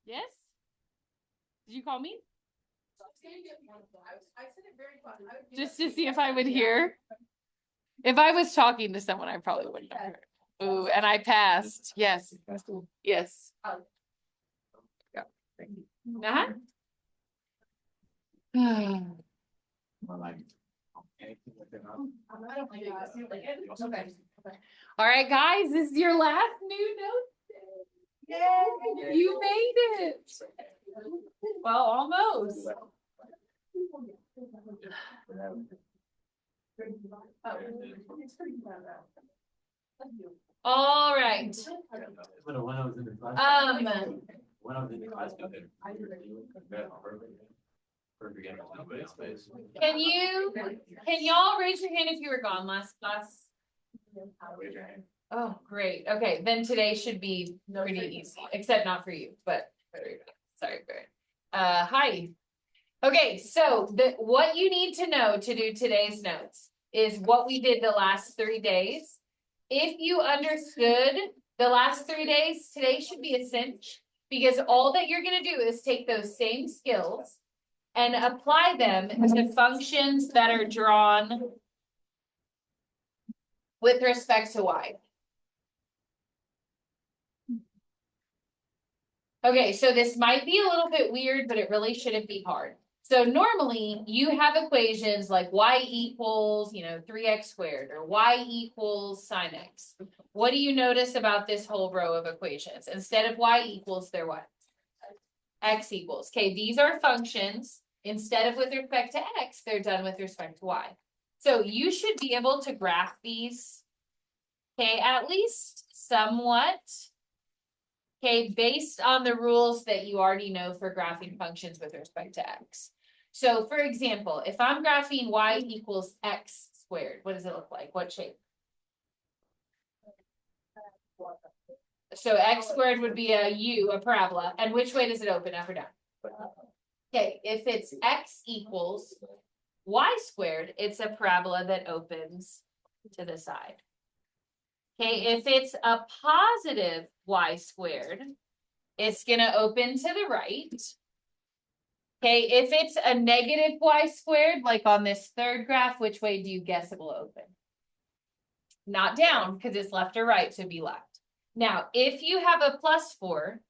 Yes? Did you call me? I said it very fun. Just to see if I would hear. If I was talking to someone, I probably wouldn't have heard. Ooh, and I passed. Yes. Yes. Uh-huh. All right, guys, this is your last new note. Yay! You made it. Well, almost. All right. When I was in the class. When I was in the class. Can y'all raise your hand if you were gone last class? Oh, great. Okay, then today should be pretty easy, except not for you, but sorry, Barry. Hi. Okay, so what you need to know to do today's notes is what we did the last 3 days. If you understood the last 3 days, today should be a cinch because all that you're going to do is take those same skills and apply them to functions that are drawn with respect to y. Okay, so this might be a little bit weird, but it really shouldn't be hard. So normally you have equations like y equals, 3x squared or y equals sine x. What do you notice about this whole row of equations? Instead of y equals, they're what? X equals. Okay, these are functions. Instead of with respect to x, they're done with respect to y. So you should be able to graph these, okay, at least somewhat. Okay, based on the rules that you already know for graphing functions with respect to x. So for example, if I'm graphing y equals x squared, what does it look like? What shape? So x squared would be a U, a parabola. And which way does it open, up or down? Okay, if it's x equals y squared, it's a parabola that opens to the side. Okay, if it's a positive y squared, it's going to open to the right. Okay, if it's a negative y squared, like on this third graph, which way do you guess it will open? Not down, because it's left or right, so be left. Now, if you have a +4,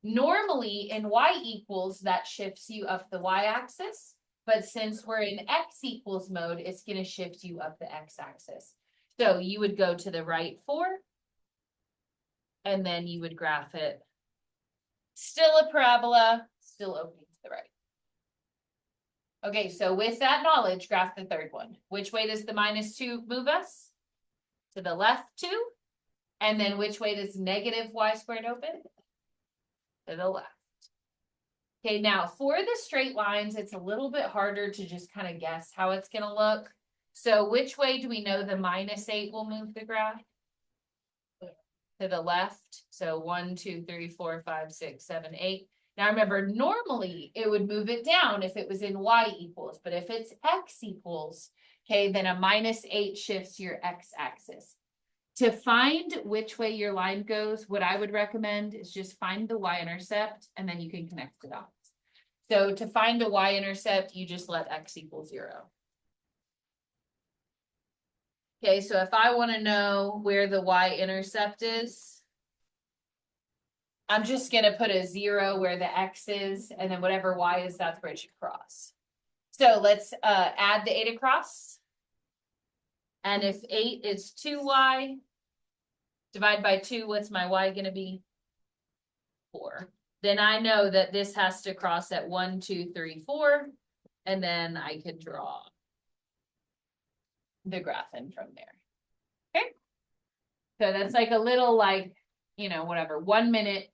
normally in y equals, that shifts you up the y-axis. But since we're in x equals mode, it's going to shift you up the x-axis. So you would go to the right 4, and then you would graph it. Still a parabola, still opening to the right. Okay, so with that knowledge, graph the third one. Which way does the -2 move us? To the left 2. And then which way does negative y squared open? To the left. Okay, now for the straight lines, it's a little bit harder to just kind of guess how it's going to look. So which way do we know the -8 will move the graph? To the left. So 1, 2, 3, 4, 5, 6, 7, 8. Now remember, normally it would move it down if it was in y equals, but if it's x equals, okay, then a -8 shifts your x-axis. To find which way your line goes, what I would recommend is just find the y-intercept and then you can connect the dots. So to find a y-intercept, you just let x equal 0. Okay, so if I want to know where the y-intercept is, I'm just going to put a 0 where the x is, and then whatever y is, that's where it should cross. So let's add the 8 across. And if 8 is 2y, divide by 2, what's my y going to be? 4. Then I know that this has to cross at 1, 2, 3, 4, and then I could draw the graph in from there. Okay. So that's like a little whatever, 1 minute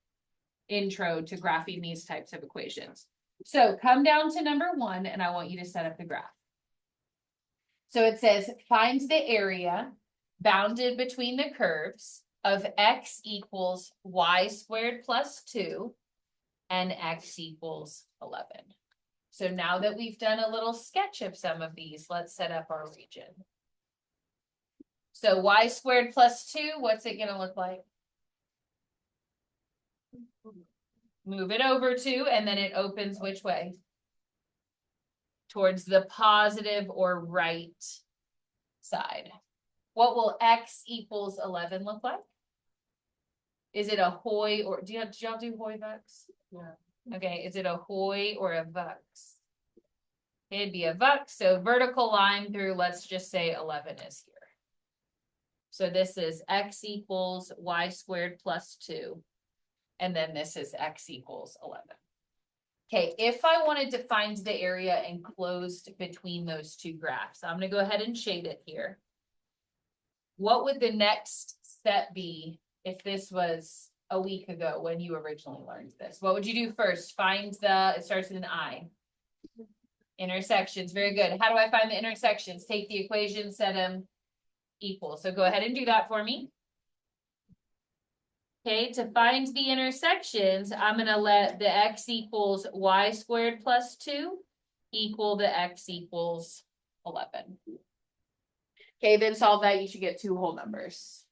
intro to graphing these types of equations. So come down to number 1 and I want you to set up the graph. So it says find the area bounded between the curves of x equals y squared plus 2 and x equals 11. So now that we've done a little sketch of some of these, let's set up our region. So y squared plus 2, what's it going to look like? move it over to, and then it opens which way? Towards the positive or right side. What will x equals 11 look like? Is it a Hoy or did y'all do Hoy Vux? Yeah. Okay, is it a Hoy or a Vux? It'd be a Vux, so vertical line through, let's just say 11 is here. So this is x equals y squared plus 2. And then this is x equals 11. Okay, if I wanted to find the area enclosed between those two graphs, I'm going to go ahead and shade it here. What would the next step be if this was a week ago when you originally learned this? What would you do first? Find it starts with an I. Intersections, very good. How do I find the intersections? Take the equation, set them equal. So go ahead and do that for me. Okay, to find the intersections, I'm going to let the x equals y squared plus 2 equal the x equals 11. Okay, then solve that. You should get two whole numbers.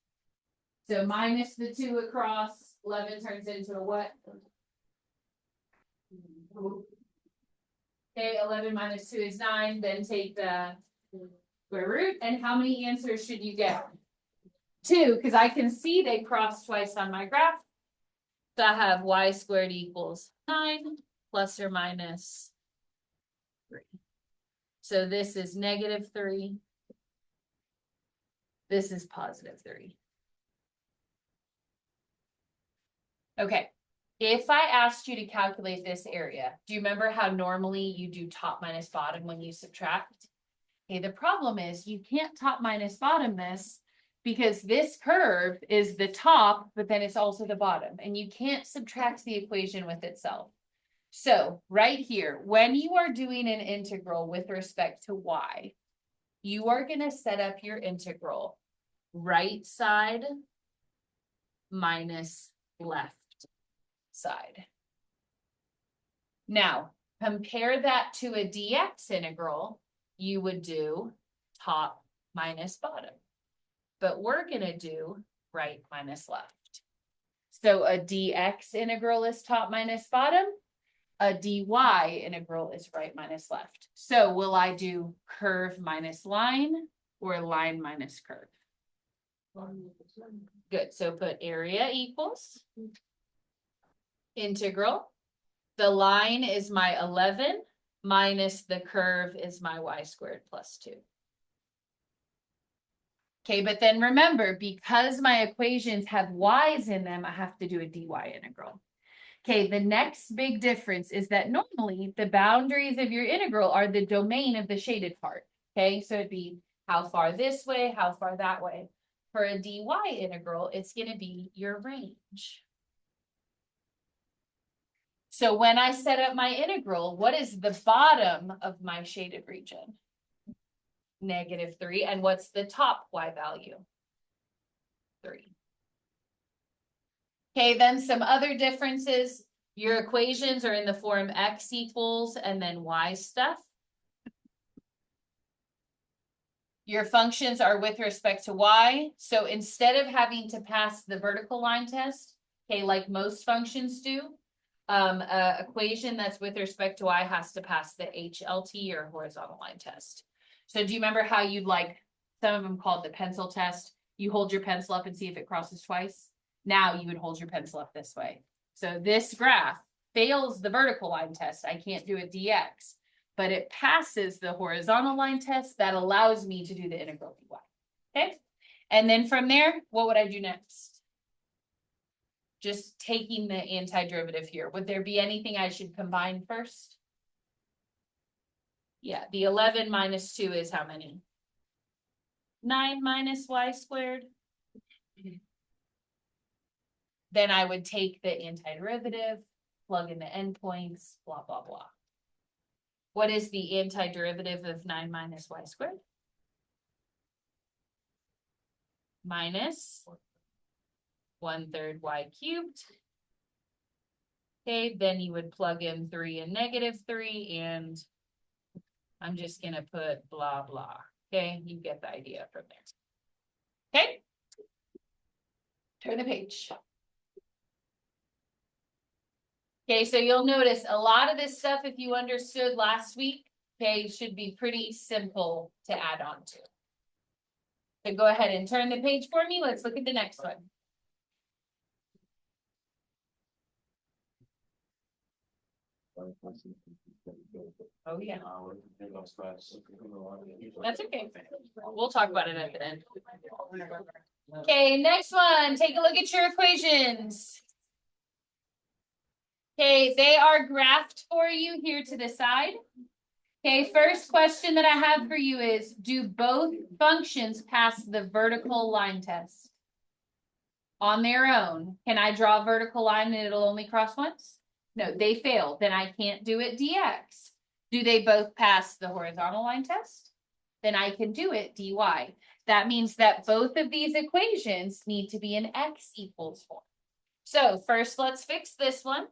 So minus the 2 across, 11 turns into a what? Okay, 11 minus 2 is 9. Then take the square root. And how many answers should you get? 2, because I can see they cross twice on my graph. So I have y squared equals 9 plus or minus 3. So this is negative 3. This is positive 3. Okay. If I asked you to calculate this area, do you remember how normally you do top minus bottom when you subtract? Okay, the problem is you can't top minus bottom this because this curve is the top, but then it's also the bottom, and you can't subtract the equation with itself. So right here, when you are doing an integral with respect to y, you are going to set up your integral right side minus left side. Now, compare that to a dx integral, you would do top minus bottom. But we're going to do right minus left. So a dx integral is top minus bottom. A dy integral is right minus left. So will I do curve minus line or line minus curve? Good. So put area equals integral. The line is my 11 minus the curve is my y squared plus 2. Okay, but then remember, because my equations have y's in them, I have to do a dy integral. Okay, the next big difference is that normally the boundaries of your integral are the domain of the shaded part. Okay, so it'd be how far this way, how far that way. For a dy integral, it's going to be your range. So when I set up my integral, what is the bottom of my shaded region? Negative 3. And what's the top y value? 3. Okay, then some other differences. Your equations are in the form x equals and then y stuff. Your functions are with respect to y. So instead of having to pass the vertical line test, okay, like most functions do, equation that's with respect to y has to pass the HLT or horizontal line test. So do you remember how you'd like, some of them called the pencil test? You hold your pencil up and see if it crosses twice. Now you would hold your pencil up this way. So this graph fails the vertical line test. I can't do a dx, but it passes the horizontal line test that allows me to do the integral dy. Okay. And then from there, what would I do next? Just taking the antiderivative here. Would there be anything I should combine first? Yeah, the 11 minus 2 is how many? 9 minus y squared. Then I would take the antiderivative, plug in the endpoints, blah, blah, blah. What is the antiderivative of 9 minus y squared? Minus 1/3 y cubed. Okay, then you would plug in 3 and negative 3, and I'm just going to put blah, blah. Okay, you get the idea from there. Okay, turn the page. Okay, so you'll notice a lot of this stuff, if you understood last week, okay, should be pretty simple to add on to. So go ahead and turn the page for me. Let's look at the next one. Oh, yeah. That's okay. We'll talk about it at the end. Okay, next one. Take a look at your equations. Okay, they are graphed for you here to the side. Okay, first question that I have for you is, do both functions pass the vertical line test? On their own, can I draw a vertical line and it'll only cross once? No, they fail. Then I can't do it dx. Do they both pass the horizontal line test? Then I can do it dy. That means that both of these equations need to be in x equals form. So first, let's fix this one.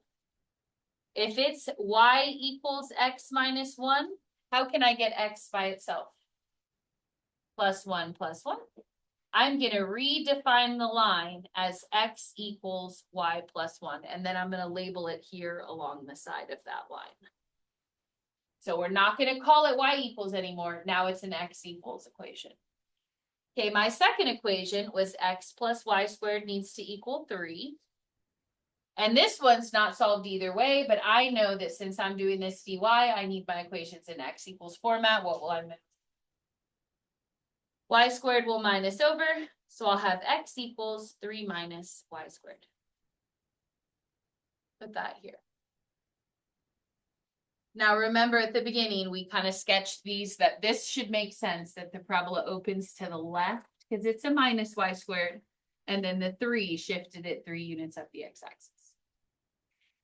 If it's y equals x minus 1, how can I get x by itself? Plus 1 plus 1. I'm going to redefine the line as x equals y plus 1, and then I'm going to label it here along the side of that line. So we're not going to call it y equals anymore. Now it's an x equals equation. Okay, my second equation was x plus y squared needs to equal 3. And this one's not solved either way, but I know that since I'm doing this dy, I need my equations in x equals format. What will I do? Y squared will minus over, so I'll have x equals 3 minus y squared. Put that here. Now remember at the beginning, we kind of sketched these, that this should make sense, that the parabola opens to the left because it's a minus y squared, and then the 3 shifted it 3 units up the x-axis.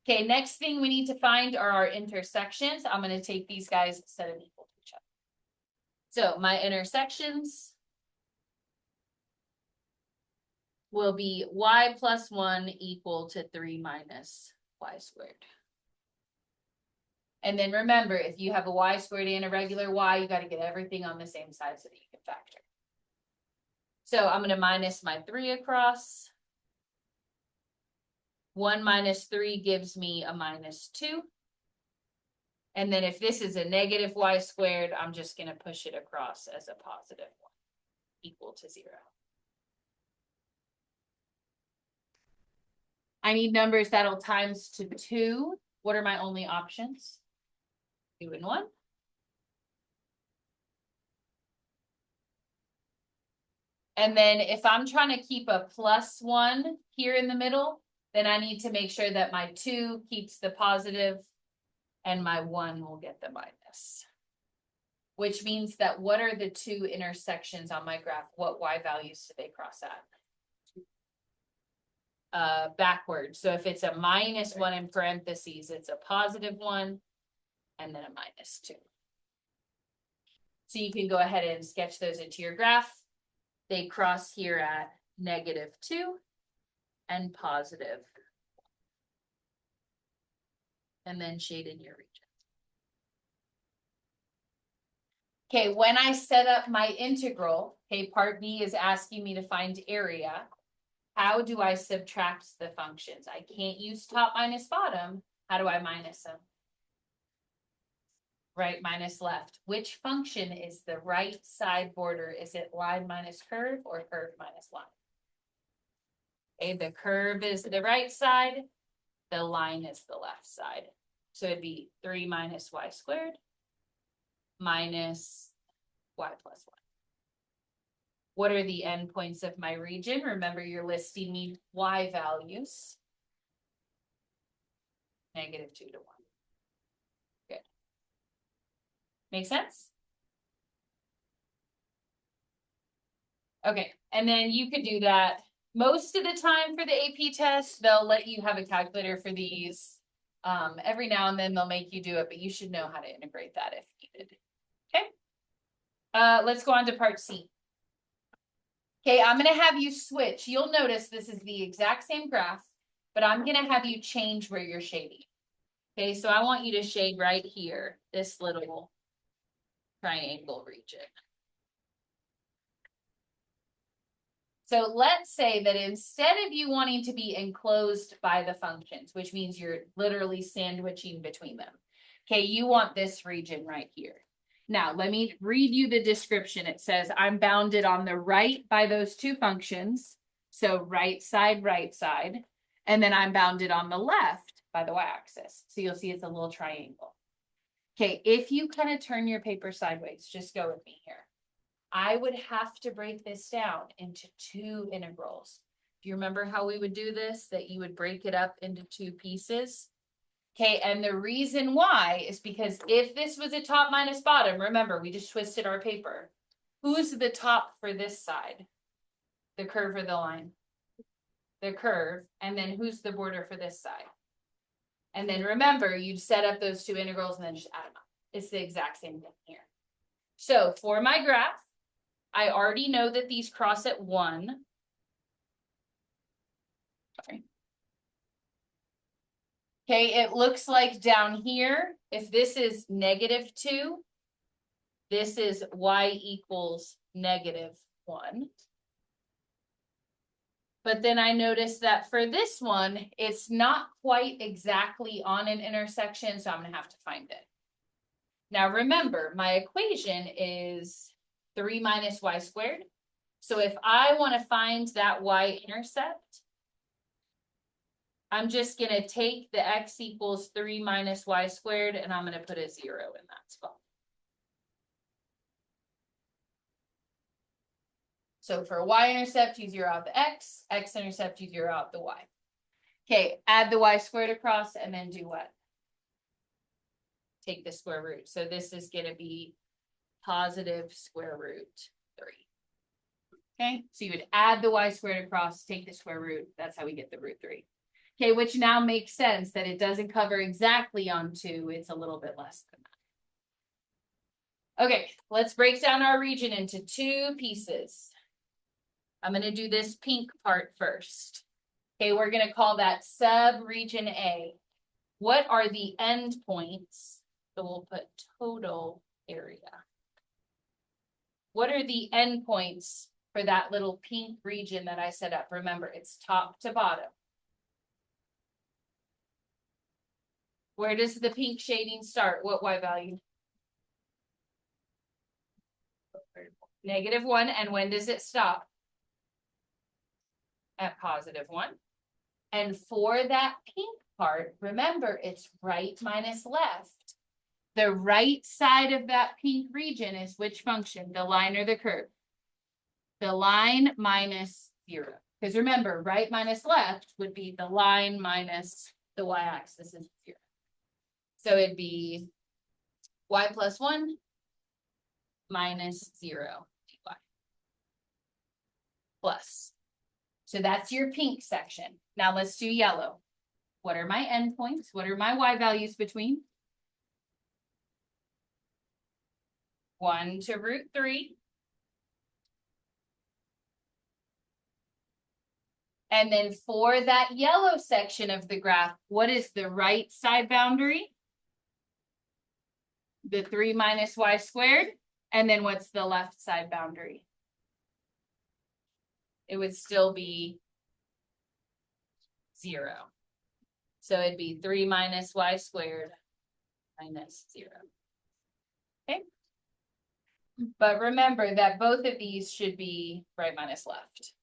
Okay, next thing we need to find are our intersections. I'm going to take these guys, set them equal to each other. So my intersections will be y plus 1 equal to 3 minus y squared. And then remember, if you have a y squared and a regular y, you got to get everything on the same side so that you can factor. So I'm going to minus my 3 across. 1 minus 3 gives me a minus 2. And then if this is a negative y squared, I'm just going to push it across as a positive 1 equal to 0. I need numbers that'll times to 2. What are my only options? 2 and 1. And then if I'm trying to keep a plus 1 here in the middle, then I need to make sure that my 2 keeps the positive and my 1 will get the minus. Which means that what are the 2 intersections on my graph? What y values do they cross at? Backwards. So if it's a minus 1 in parentheses, it's a positive 1 and then a minus 2. So you can go ahead and sketch those into your graph. They cross here at negative 2 and positive. And then shade in your region. Okay, when I set up my integral, okay, part B is asking me to find area. How do I subtract the functions? I can't use top minus bottom. How do I minus them? Right minus left. Which function is the right side border? Is it line minus curve or curve minus line? Okay, the curve is the right side. The line is the left side. So it'd be 3 minus y squared minus y plus 1. What are the endpoints of my region? Remember, you're listing me y values. Negative 2 to 1. Good. Make sense? Okay, and then you could do that most of the time for the AP test. They'll let you have a calculator for these. Every now and then they'll make you do it, but you should know how to integrate that if needed. Okay. Let's go on to part C. Okay, I'm going to have you switch. You'll notice this is the exact same graph, but I'm going to have you change where you're shading. Okay, so I want you to shade right here, this little triangle region. So let's say that instead of you wanting to be enclosed by the functions, which means you're literally sandwiching between them. Okay, you want this region right here. Now, let me read you the description. It says, I'm bounded on the right by those two functions. So right side, and then I'm bounded on the left by the y-axis. So you'll see it's a little triangle. Okay, if you kind of turn your paper sideways, just go with me here. I would have to break this down into two integrals. Do you remember how we would do this? That you would break it up into two pieces? Okay, and the reason why is because if this was a top minus bottom, remember, we just twisted our paper. Who's the top for this side? The curve or the line? The curve. And then who's the border for this side? And then remember, you'd set up those two integrals and then just add them up. It's the exact same thing here. So for my graph, I already know that these cross at 1. Sorry. Okay, it looks like down here, if this is -2, this is y equals -1. But then I noticed that for this one, it's not quite exactly on an intersection, so I'm going to have to find it. Now remember, my equation is 3 minus y squared. So if I want to find that y-intercept, I'm just going to take the x equals 3 minus y squared, and I'm going to put a 0 in that spot. So for y-intercept, you zero out the x, x-intercept, you zero out the y. Okay, add the y squared across, and then do what? Take the square root. So this is going to be positive square root 3. Okay, so you would add the y squared across, take the square root. That's how we get the root 3. Okay, which now makes sense that it doesn't cover exactly on 2. It's a little bit less than that. Okay, let's break down our region into two pieces. I'm going to do this pink part first. Okay, we're going to call that sub-region A. What are the endpoints? So we'll put total area. What are the endpoints for that little pink region that I set up? Remember, it's top to bottom. Where does the pink shading start? What y value? -1. And when does it stop? At +1. And for that pink part, remember, it's right minus left. The right side of that pink region is which function? The line or the curve? The line minus 0. Because remember, right minus left would be the line minus the y-axis is 0. So it'd be y plus 1 minus 0 dy. Plus. So that's your pink section. Now let's do yellow. What are my endpoints? What are my y values between? 1 to root 3. And then for that yellow section of the graph, what is the right side boundary? The 3 minus y squared. And then what's the left side boundary? It would still be 0. So it'd be 3 minus y squared minus 0. Okay. But remember that both of these should be right minus left.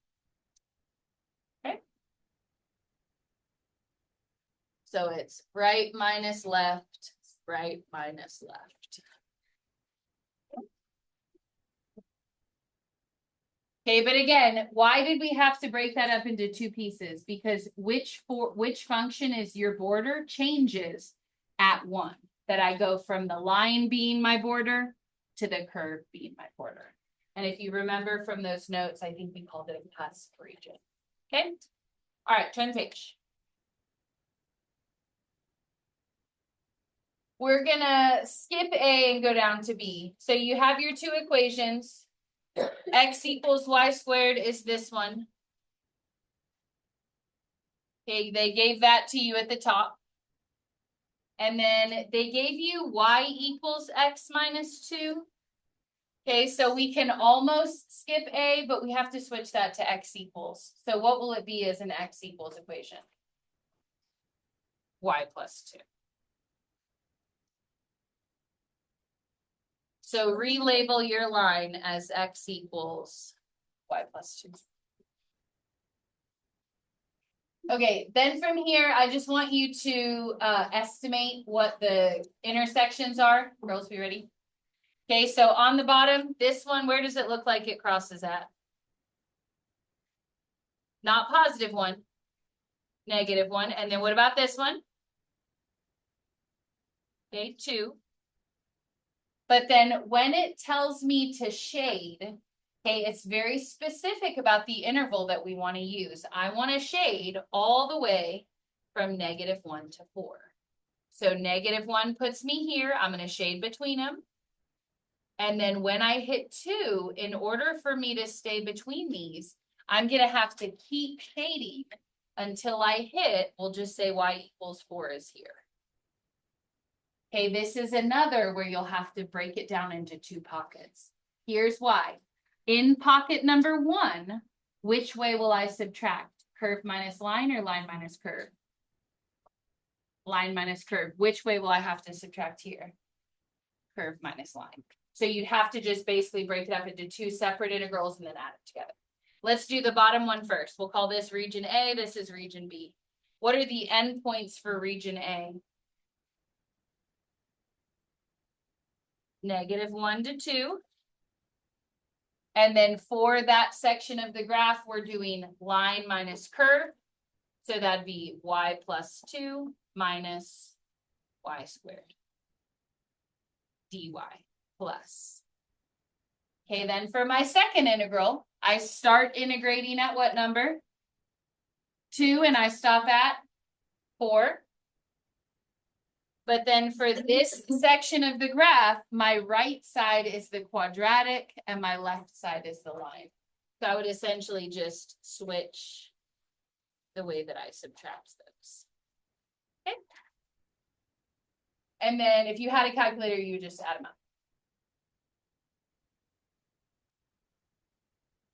Okay. So it's right minus left, right minus left. Okay, but again, why did we have to break that up into two pieces? Because which function is your border changes at 1. That I go from the line being my border to the curve being my border. And if you remember from those notes, I think we called it a cusp region. Okay. All right, turn the page. We're gonna skip A and go down to B. So you have your two equations. X equals y squared is this one. Okay, they gave that to you at the top. And then they gave you y equals x minus 2. Okay, so we can almost skip A, but we have to switch that to x equals. So what will it be as an x equals equation? Y plus 2. So relabel your line as x equals y plus 2. Okay, then from here, I just want you to estimate what the intersections are. Girls, be ready? Okay, so on the bottom, this one, where does it look like it crosses at? Not positive 1, negative 1. And then what about this one? Okay, 2. But then when it tells me to shade, okay, it's very specific about the interval that we want to use. I want to shade all the way from negative 1 to 4. So negative 1 puts me here. I'm going to shade between them. And then when I hit 2, in order for me to stay between these, I'm going to have to keep shading until I hit, we'll just say y equals 4 is here. Okay, this is another where you'll have to break it down into 2 pockets. Here's why. In pocket number 1, which way will I subtract? Curve minus line or line minus curve? Line minus curve. Which way will I have to subtract here? Curve minus line. So you'd have to just basically break it up into 2 separate integrals and then add it together. Let's do the bottom one first. We'll call this region A. This is region B. What are the endpoints for region A? Negative 1 to 2. And then for that section of the graph, we're doing line minus curve. So that'd be y plus 2 minus y squared dy plus. Okay, then for my second integral, I start integrating at what number? 2, and I stop at 4. But then for this section of the graph, my right side is the quadratic and my left side is the line. So I would essentially just switch the way that I subtract those. Okay. And then if you had a calculator, you would just add them up.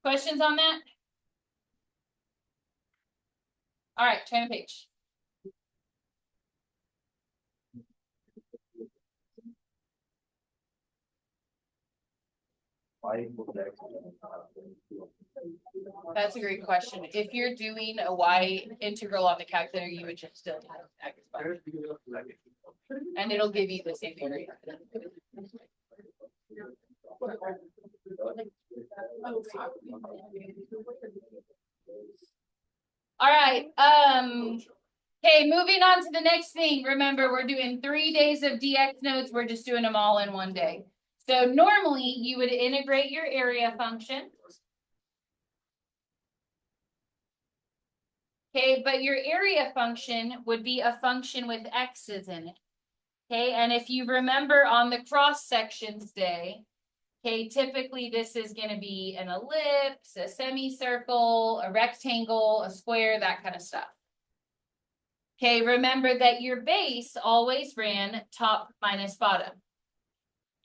Questions on that? All right, turn the page. That's a great question. If you're doing a y integral on the calculator, you would just still have x bar. And it'll give you the same area. All right. Okay, moving on to the next thing. Remember, we're doing 3 days of dx notes. We're just doing them all in one day. So normally you would integrate your area function. Okay, but your area function would be a function with x's in it. Okay, and if you remember on the cross sections day, okay, typically this is going to be an ellipse, a semicircle, a rectangle, a square, that kind of stuff. Okay, remember that your base always ran top minus bottom.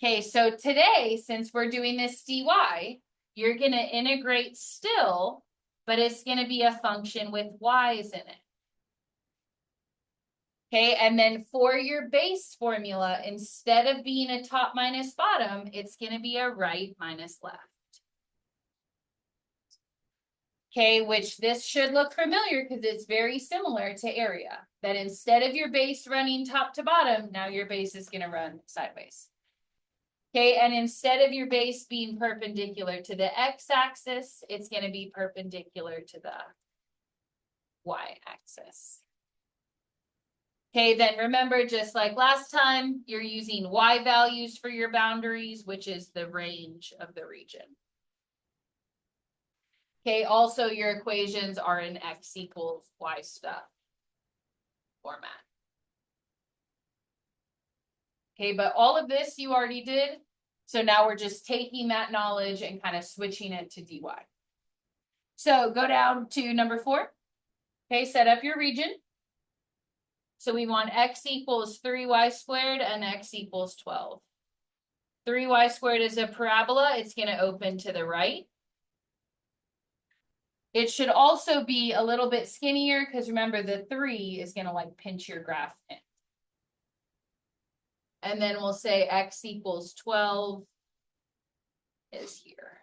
Okay, so today, since we're doing this dy, you're going to integrate still, but it's going to be a function with y's in it. Okay, and then for your base formula, instead of being a top minus bottom, it's going to be a right minus left. Okay, which this should look familiar because it's very similar to area. That instead of your base running top to bottom, now your base is going to run sideways. Okay, and instead of your base being perpendicular to the x-axis, it's going to be perpendicular to the y-axis. Okay, then remember, just like last time, you're using y values for your boundaries, which is the range of the region. Okay, also your equations are in x equals y stuff format. Okay, but all of this you already did. So now we're just taking that knowledge and kind of switching it to dy. So go down to number 4. Okay, set up your region. So we want x equals 3y squared and x equals 12. 3y squared is a parabola. It's going to open to the right. It should also be a little bit skinnier because remember the 3 is going to like pinch your graph in. And then we'll say x equals 12 is here.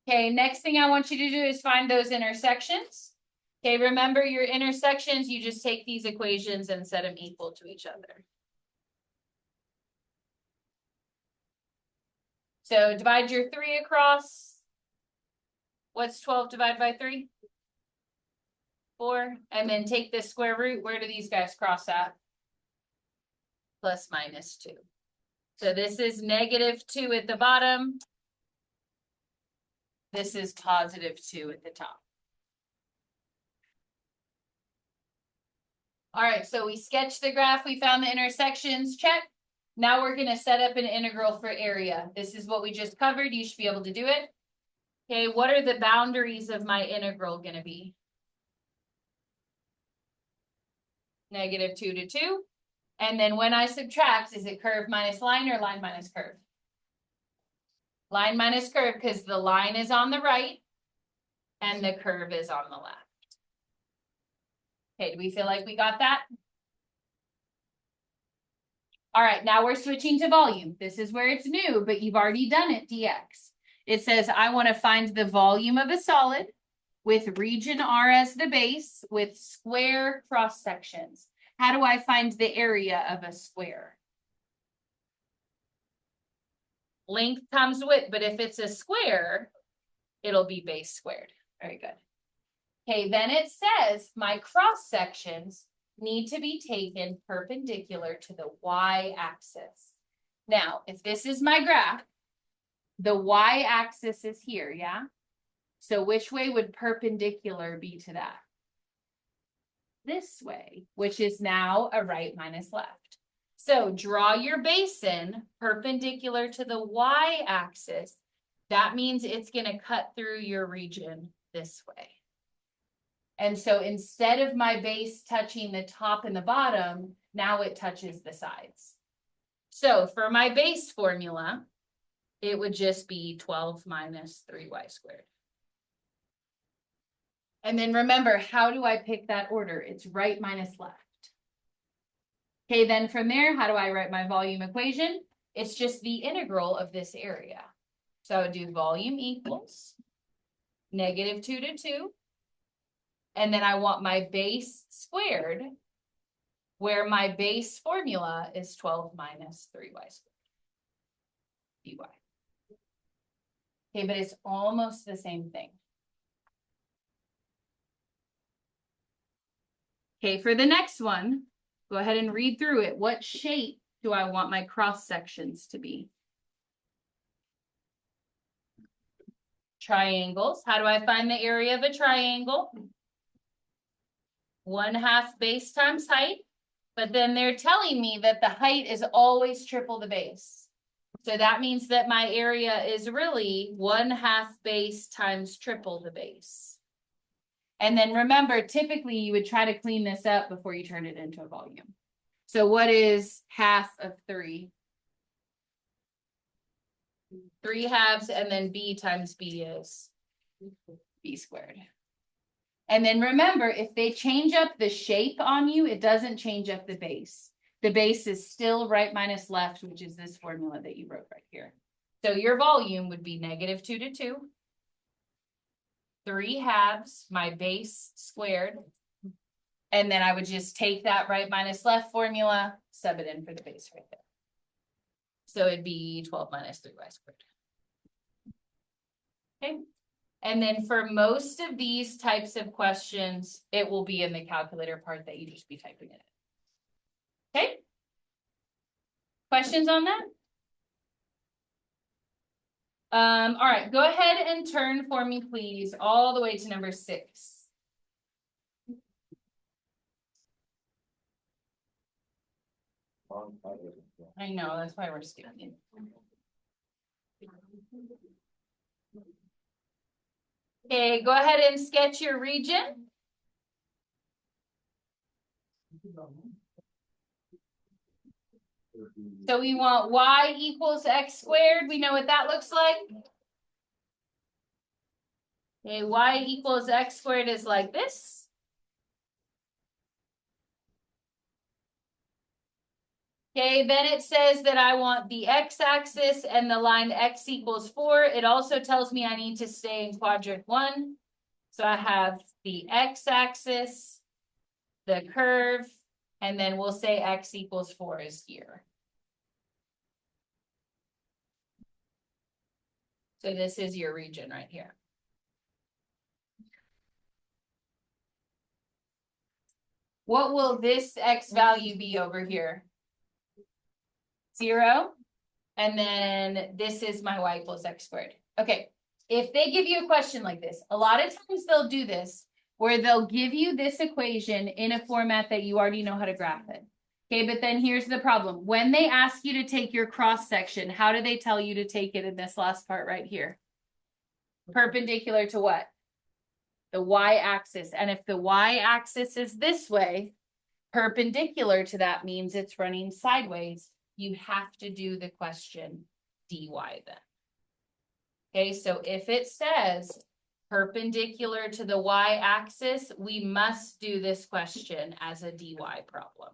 Okay, next thing I want you to do is find those intersections. Okay, remember your intersections, you just take these equations and set them equal to each other. So divide your 3 across. What's 12 divided by 3? 4. And then take the square root. Where do these guys cross at? Plus minus 2. So this is negative 2 at the bottom. This is positive 2 at the top. All right, so we sketched the graph. We found the intersections. Check. Now we're going to set up an integral for area. This is what we just covered. You should be able to do it. Okay, what are the boundaries of my integral going to be? Negative 2 to 2. And then when I subtract, is it curve minus line or line minus curve? Line minus curve, because the line is on the right and the curve is on the left. Okay, do we feel like we got that? All right, now we're switching to volume. This is where it's new, but you've already done it, dx. It says I want to find the volume of a solid with region R as the base with square cross sections. How do I find the area of a square? Length times width, but if it's a square, it'll be base squared. Very good. Okay, then it says my cross sections need to be taken perpendicular to the y-axis. Now, if this is my graph, the y-axis is here, yeah? So which way would perpendicular be to that? This way, which is now a right minus left. So draw your basin perpendicular to the y-axis. That means it's going to cut through your region this way. And so instead of my base touching the top and the bottom, now it touches the sides. So for my base formula, it would just be 12 minus 3y squared. And then remember, how do I pick that order? It's right minus left. Okay, then from there, how do I write my volume equation? It's just the integral of this area. So I would do volume equals negative 2 to 2. And then I want my base squared, where my base formula is 12 minus 3y squared, dy. Okay, but it's almost the same thing. Okay, for the next one, go ahead and read through it. What shape do I want my cross sections to be? Triangles. How do I find the area of a triangle? 1/2 base times height. But then they're telling me that the height is always triple the base. So that means that my area is really 1/2 base times triple the base. And then remember, typically you would try to clean this up before you turn it into a volume. So what is 1/2 of 3? 3/2, and then b times b is b squared. And then remember, if they change up the shape on you, it doesn't change up the base. The base is still right minus left, which is this formula that you wrote right here. So your volume would be negative 2 to 2. 3/2, my base squared. And then I would just take that right minus left formula, sub it in for the base right there. So it'd be 12 minus 3y squared. Okay. And then for most of these types of questions, it will be in the calculator part that you just be typing it in. Okay. Questions on that? All right, go ahead and turn for me, please, all the way to number 6. I know, that's why we're skipping. Okay, go ahead and sketch your region. So we want y equals x squared. We know what that looks like. Okay, y equals x squared is like this. Okay, then it says that I want the x-axis and the line x equals 4. It also tells me I need to stay in quadrant 1. So I have the x-axis, the curve, and then we'll say x equals 4 is here. So this is your region right here. What will this x value be over here? 0. And then this is my y equals x squared. Okay, if they give you a question like this, a lot of times they'll do this where they'll give you this equation in a format that you already know how to graph it. Okay, but then here's the problem. When they ask you to take your cross section, how do they tell you to take it in this last part right here? Perpendicular to what? The y-axis. And if the y-axis is this way, perpendicular to that means it's running sideways. You have to do the question dy then. Okay, so if it says perpendicular to the y-axis, we must do this question as a dy problem.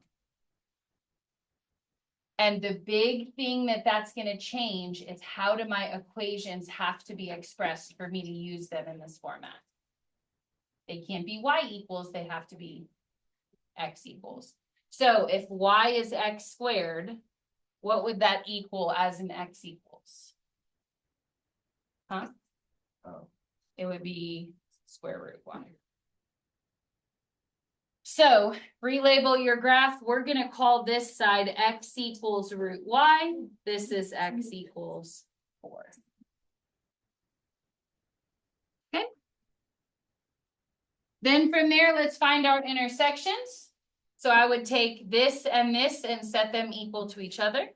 And the big thing that's going to change is how do my equations have to be expressed for me to use them in this format? They can't be y equals, they have to be x equals. So if y is x squared, what would that equal as an x equals? Huh? Oh, it would be square root y. So relabel your graph. We're going to call this side x equals root y. This is x equals 4. Okay. Then from there, let's find our intersections. So I would take this and set them equal to each other.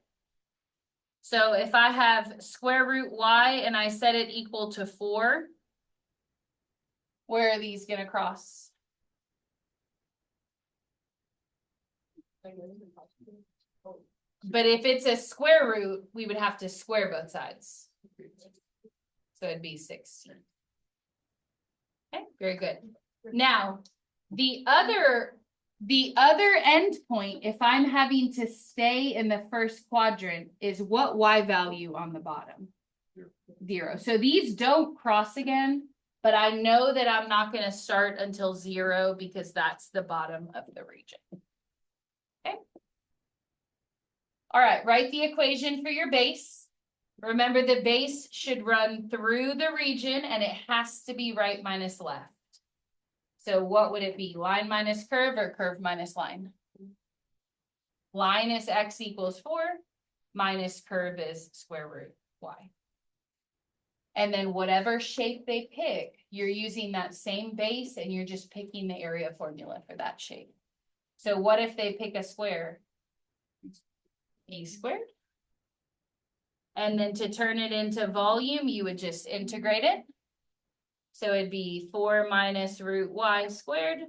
So if I have square root y and I set it equal to 4, where are these going to cross? But if it's a square root, we would have to square both sides. So it'd be 16. Okay, very good. Now, the other end point, if I'm having to stay in the first quadrant, is what y value on the bottom? 0. So these don't cross again, but I know that I'm not going to start until 0 because that's the bottom of the region. Okay. All right, write the equation for your base. Remember, the base should run through the region and it has to be right minus left. So what would it be? Line minus curve or curve minus line? Line is x equals 4, minus curve is square root y. And then whatever shape they pick, you're using that same base and you're just picking the area formula for that shape. So what if they pick a square? E squared. And then to turn it into volume, you would just integrate it. So it'd be 4 minus root y squared.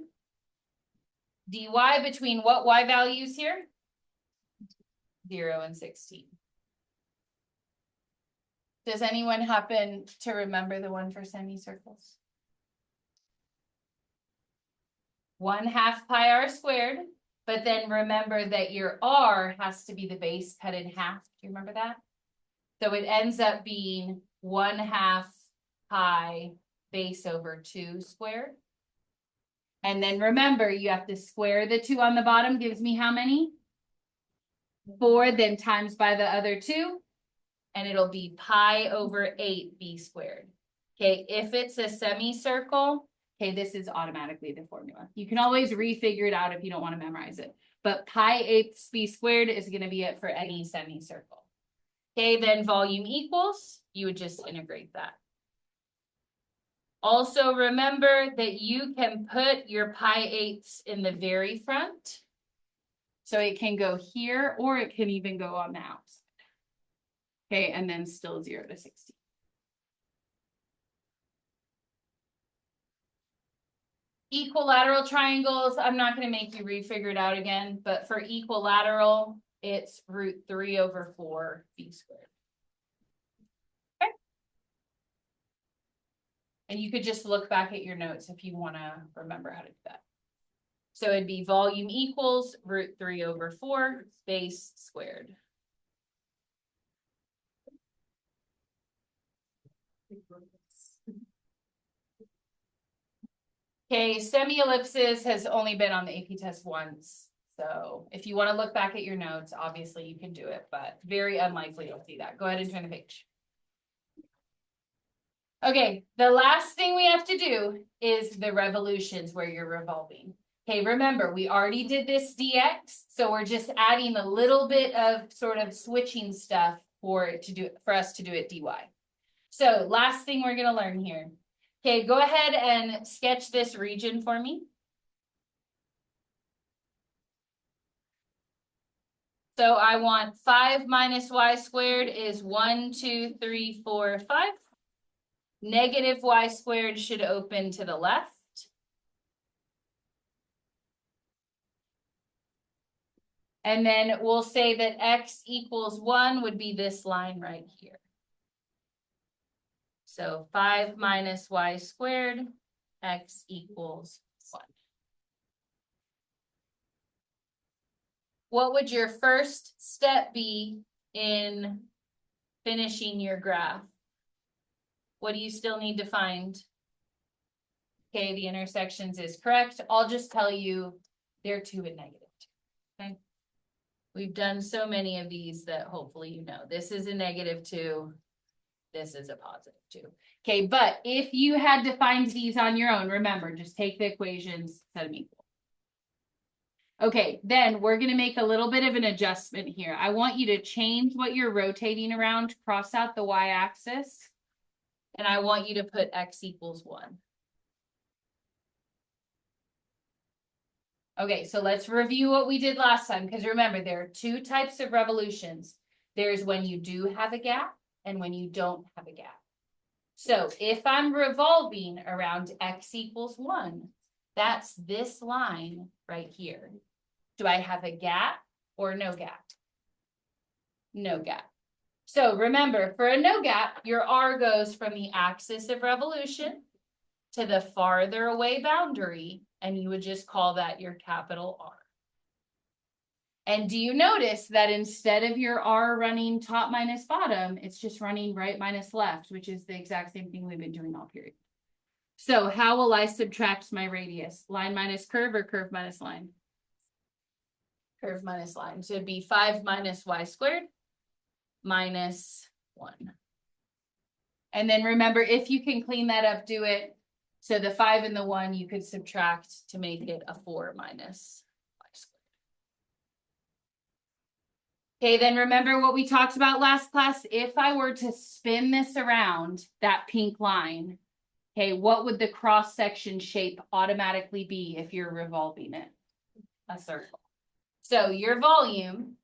dy between what y values here? 0 and 16. Does anyone happen to remember the one for semicircles? 1/2 pi r squared, but then remember that your r has to be the base cut in half. Do you remember that? So it ends up being 1/2 pi base over 2 squared. And then remember, you have to square the 2 on the bottom, gives me how many? 4, then times by the other 2. And it'll be pi over 8 b squared. Okay, if it's a semicircle, okay, this is automatically the formula. You can always refigure it out if you don't want to memorize it. But pi 8 b squared is going to be it for any semicircle. Okay, then volume equals, you would just integrate that. Also remember that you can put your pi 8s in the very front. So it can go here or it can even go on the outside. Okay, and then still 0 to 16. Equilateral triangles, I'm not going to make you refigure it out again, but for equilateral, it's √3/4 b squared. Okay. And you could just look back at your notes if you want to remember how to do that. So it'd be volume equals √3/4 base squared. Okay, semi-ellipsis has only been on the AP test once. So if you want to look back at your notes, obviously you can do it, but very unlikely you'll see that. Go ahead and turn the page. Okay, the last thing we have to do is the revolutions where you're revolving. Okay, remember, we already did this dx, so we're just adding a little bit of sort of switching stuff for us to do it dy. So last thing we're going to learn here. Okay, go ahead and sketch this region for me. So I want 5 minus y squared is 1, 2, 3, 4, 5. Negative y squared should open to the left. And then we'll say that x equals 1 would be this line right here. So 5 minus y squared, x equals 1. What would your first step be in finishing your graph? What do you still need to find? Okay, the intersections is correct. I'll just tell you they're 2 and -2. Okay. We've done so many of these that hopefully you know. This is a -2. This is a +2. Okay, but if you had to find these on your own, remember, just take the equations, set them equal. Okay, then we're going to make a little bit of an adjustment here. I want you to change what you're rotating around, cross out the y-axis, and I want you to put x equals 1. Okay, so let's review what we did last time, because remember, there are 2 types of revolutions. There's when you do have a gap and when you don't have a gap. So if I'm revolving around x equals 1, that's this line right here. Do I have a gap or no gap? No gap. So remember, for a no gap, your r goes from the axis of revolution to the farther away boundary, and you would just call that your capital R. And do you notice that instead of your R running top minus bottom, it's just running right minus left, which is the exact same thing we've been doing all period. So how will I subtract my radius? Line minus curve or curve minus line? Curve minus line. So it'd be 5 minus y squared minus 1. And then remember, if you can clean that up, do it. So the 5 and the 1 you could subtract to make it a 4 minus y squared. Okay, then remember what we talked about last class? If I were to spin this around, that pink line, okay, what would the cross-section shape automatically be if you're revolving it? A circle. So your volume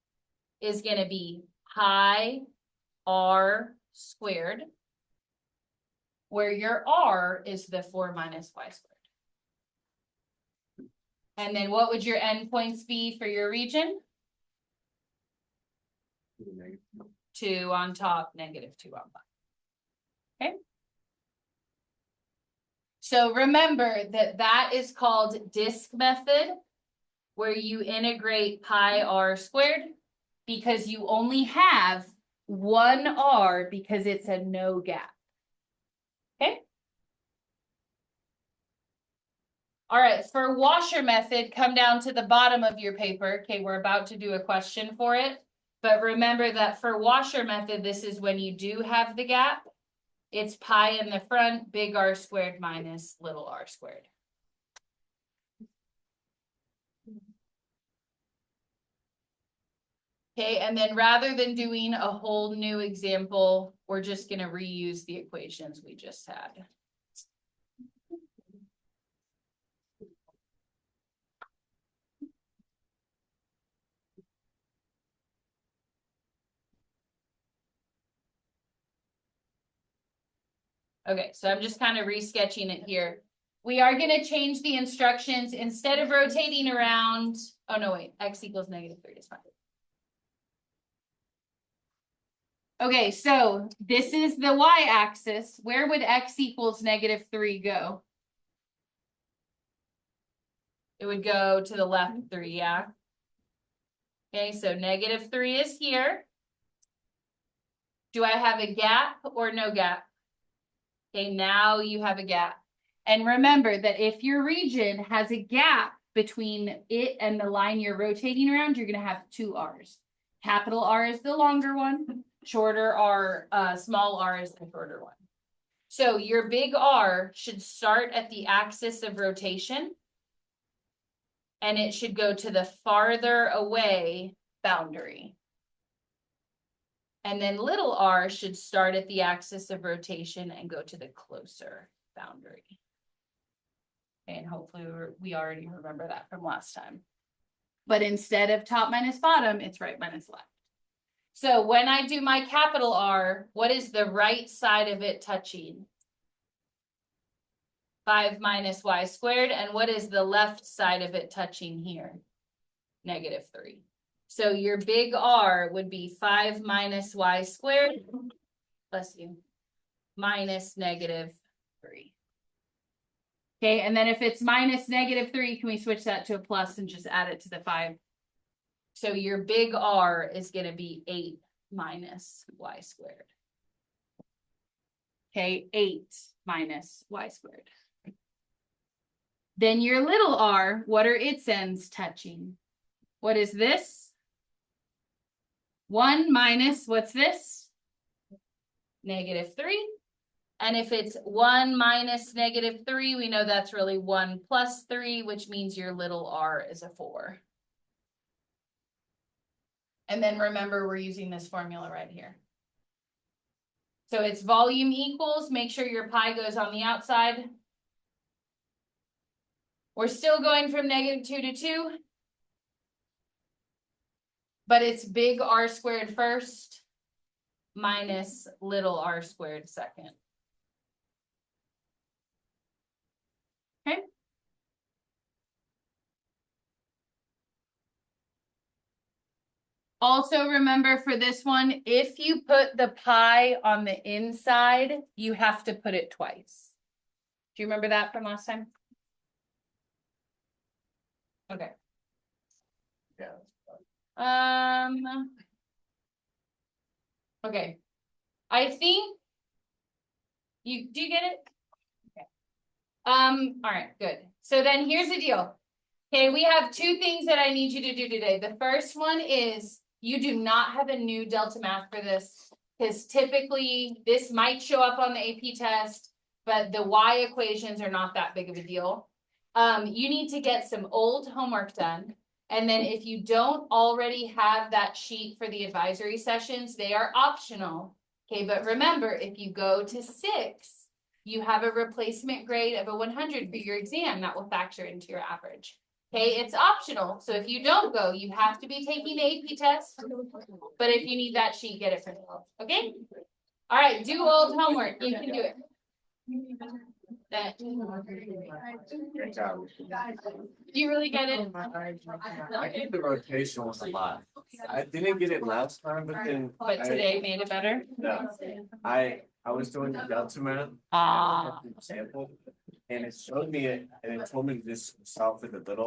is going to be pi r squared, where your r is the 4 minus y squared. And then what would your endpoints be for your region? 2 on top, -2 on bottom. Okay. So remember that that is called disk method, where you integrate pi r squared because you only have 1 r because it's a no gap. Okay. All right, for washer method, come down to the bottom of your paper. Okay, we're about to do a question for it. But remember that for washer method, this is when you do have the gap. It's pi in the front, big R squared minus little r squared. Okay, and then rather than doing a whole new example, we're just going to reuse the equations we just had. Okay, so I'm just kind of resketching it here. We are going to change the instructions instead of rotating around. Oh, no, wait, x equals -3 is fine. Okay, so this is the y-axis. Where would x equals -3 go? It would go to the left 3, yeah. Okay, so -3 is here. Do I have a gap or no gap? Okay, now you have a gap. And remember that if your region has a gap between it and the line you're rotating around, you're going to have 2 R's. Capital R is the longer one. Shorter R, small r is the shorter one. So your big R should start at the axis of rotation. And it should go to the farther away boundary. And then little r should start at the axis of rotation and go to the closer boundary. And hopefully we already remember that from last time. But instead of top minus bottom, it's right minus left. So when I do my capital R, what is the right side of it touching? 5 minus y squared. And what is the left side of it touching here? -3. So your big R would be 5 minus y squared, bless you, minus -3. Okay, and then if it's minus -3, can we switch that to a plus and just add it to the 5? So your big R is going to be 8 minus y squared. Okay, 8 minus y squared. Then your little r, what are its ends touching? What is this? 1 minus, what's this? -3. And if it's 1 minus -3, we know that's really 1 plus 3, which means your little r is a 4. And then remember, we're using this formula right here. So it's volume equals, make sure your pi goes on the outside. We're still going from -2 to 2. But it's big R squared first minus little r squared second. Okay. Also remember for this one, if you put the pi on the inside, you have to put it twice. Do you remember that from last time? Okay. Yeah. Okay. I think do you get it? Okay. All right, good. So then here's the deal. Okay, we have 2 things that I need you to do today. The first one is you do not have a new Delta math for this, because typically this might show up on the AP test, but the y equations are not that big of a deal. You need to get some old homework done. And then if you don't already have that sheet for the advisory sessions, they are optional. Okay, but remember, if you go to 6, you have a replacement grade of a 100 for your exam that will factor into your average. Okay, it's optional. So if you don't go, you have to be taking the AP test. But if you need that sheet, get it from yourself. Okay? All right, do old homework. You can do it. That. Do you really get it? I think the rotation was a lot. I didn't get it last time, but then. But today made it better? Yeah, I was doing the Delta math. Ah. Sample, and it showed me it, and it told me to just solve for the little